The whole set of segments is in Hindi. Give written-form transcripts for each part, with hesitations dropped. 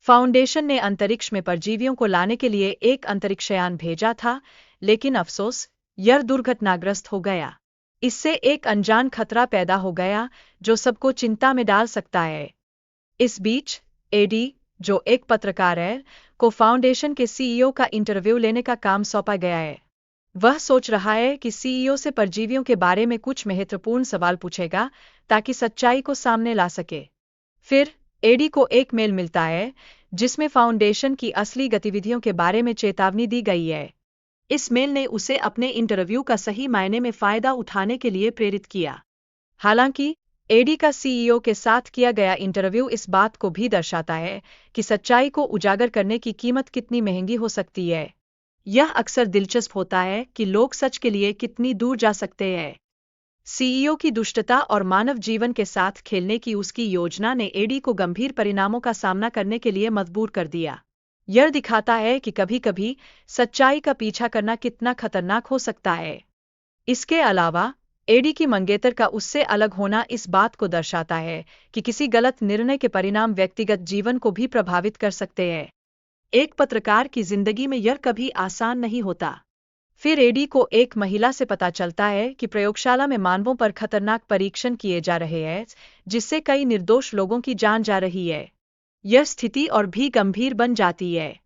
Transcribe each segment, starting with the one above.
फाउंडेशन ने अंतरिक्ष में परजीवियों को लाने के लिए एक अंतरिक्षयान भेजा था, लेकिन अफसोस, यह दुर्घटनाग्रस्त हो गया। इससे एक अनजान खतरा पैदा हो गया जो सबको चिंता में डाल सकता है। इस बीच एडी, जो एक पत्रकार है, को फाउंडेशन के सीईओ का इंटरव्यू लेने का काम सौंपा गया है। वह सोच रहा है कि सीईओ से परजीवियों के बारे में कुछ महत्वपूर्ण सवाल पूछेगा ताकि सच्चाई को सामने ला सके। फिर एडी को एक मेल मिलता है जिसमें फाउंडेशन की असली गतिविधियों के बारे में चेतावनी दी गई है। इस मेल ने उसे अपने इंटरव्यू का सही मायने में फायदा उठाने के लिए प्रेरित किया। हालांकि एडी का सीईओ के साथ किया गया इंटरव्यू इस बात को भी दर्शाता है कि सच्चाई को उजागर करने की कीमत कितनी महंगी हो सकती है। यह अक्सर दिलचस्प होता है कि लोग सच के लिए कितनी दूर जा सकते हैं। सीईओ की दुष्टता और मानव जीवन के साथ खेलने की उसकी योजना ने एडी को गंभीर परिणामों का सामना करने के लिए मजबूर कर दिया। यह दिखाता है कि कभी-कभी सच्चाई का पीछा करना कितना खतरनाक हो सकता है। इसके अलावा एडी की मंगेतर का उससे अलग होना इस बात को दर्शाता है कि किसी गलत निर्णय के परिणाम व्यक्तिगत जीवन को भी प्रभावित कर सकते हैं। एक पत्रकार की जिंदगी में यह कभी आसान नहीं होता। फिर एडी को एक महिला से पता चलता है कि प्रयोगशाला में मानवों पर खतरनाक परीक्षण किए जा रहे हैं, जिससे कई निर्दोष लोगों की जान जा रही है। यह स्थिति और भी गंभीर बन जाती है।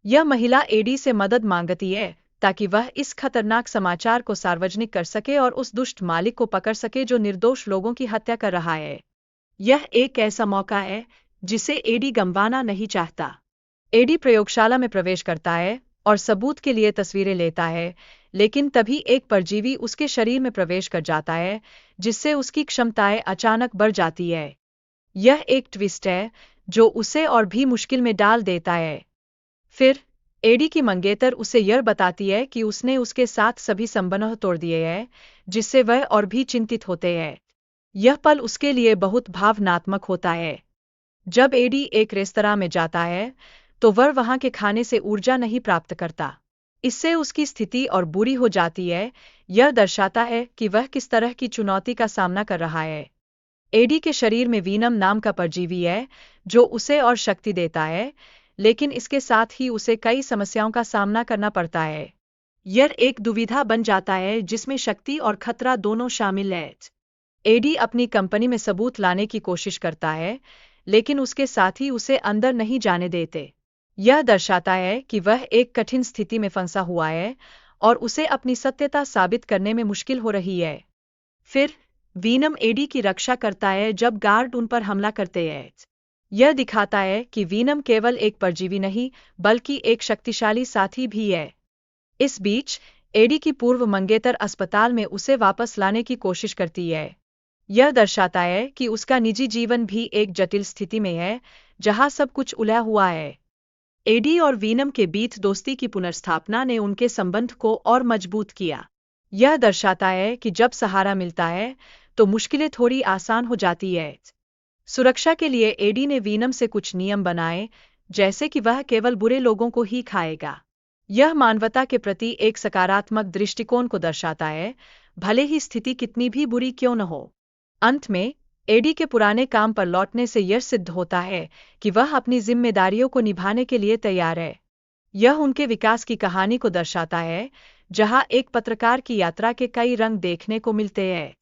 यह महिला एडी से मदद मांगती है ताकि वह इस खतरनाक समाचार को सार्वजनिक कर सके और उस दुष्ट मालिक को पकड़ सके जो निर्दोष लोगों की हत्या कर रहा है। यह एक ऐसा मौका है जिसे एडी गंवाना नहीं चाहता। एडी प्रयोगशाला में प्रवेश करता है और सबूत के लिए तस्वीरें लेता है, लेकिन तभी एक परजीवी उसके शरीर में प्रवेश कर जाता है, जिससे उसकी क्षमताएं अचानक बढ़ जाती है। यह एक ट्विस्ट है जो उसे और भी मुश्किल में डाल देता है। फिर एडी की मंगेतर उसे यह बताती है कि उसने उसके साथ सभी संबंध तोड़ दिए हैं, जिससे वह और भी चिंतित होते हैं। यह पल उसके लिए बहुत भावनात्मक होता है। जब एडी एक रेस्तरां में जाता है तो वह वहां के खाने से ऊर्जा नहीं प्राप्त करता। इससे उसकी स्थिति और बुरी हो जाती है। यह दर्शाता है कि वह किस तरह की चुनौती का सामना कर रहा है। एडी के शरीर में वीनम नाम का परजीवी है जो उसे और शक्ति देता है, लेकिन इसके साथ ही उसे कई समस्याओं का सामना करना पड़ता है। यह एक दुविधा बन जाता है जिसमें शक्ति और खतरा दोनों शामिल हैं। एडी अपनी कंपनी में सबूत लाने की कोशिश करता है, लेकिन उसके साथी उसे अंदर नहीं जाने देते। यह दर्शाता है कि वह एक कठिन स्थिति में फंसा हुआ है और उसे अपनी सत्यता साबित करने में मुश्किल हो रही है। फिर वीनम एडी की रक्षा करता है जब गार्ड उन पर हमला करते हैं। यह दिखाता है कि वीनम केवल एक परजीवी नहीं बल्कि एक शक्तिशाली साथी भी है। इस बीच एडी की पूर्व मंगेतर अस्पताल में उसे वापस लाने की कोशिश करती है। यह दर्शाता है कि उसका निजी जीवन भी एक जटिल स्थिति में है जहां सब कुछ उलझा हुआ है। एडी और वीनम के बीच दोस्ती की पुनर्स्थापना ने उनके संबंध को और मजबूत किया। यह दर्शाता है कि जब सहारा मिलता है तो मुश्किलें थोड़ी आसान हो जाती है। सुरक्षा के लिए एडी ने वीनम से कुछ नियम बनाए, जैसे कि वह केवल बुरे लोगों को ही खाएगा। यह मानवता के प्रति एक सकारात्मक दृष्टिकोण को दर्शाता है, भले ही स्थिति कितनी भी बुरी क्यों न हो। अंत में एडी के पुराने काम पर लौटने से यह सिद्ध होता है कि वह अपनी जिम्मेदारियों को निभाने के लिए तैयार है। यह उनके विकास की कहानी को दर्शाता है, जहां एक पत्रकार की यात्रा के कई रंग देखने को मिलते हैं।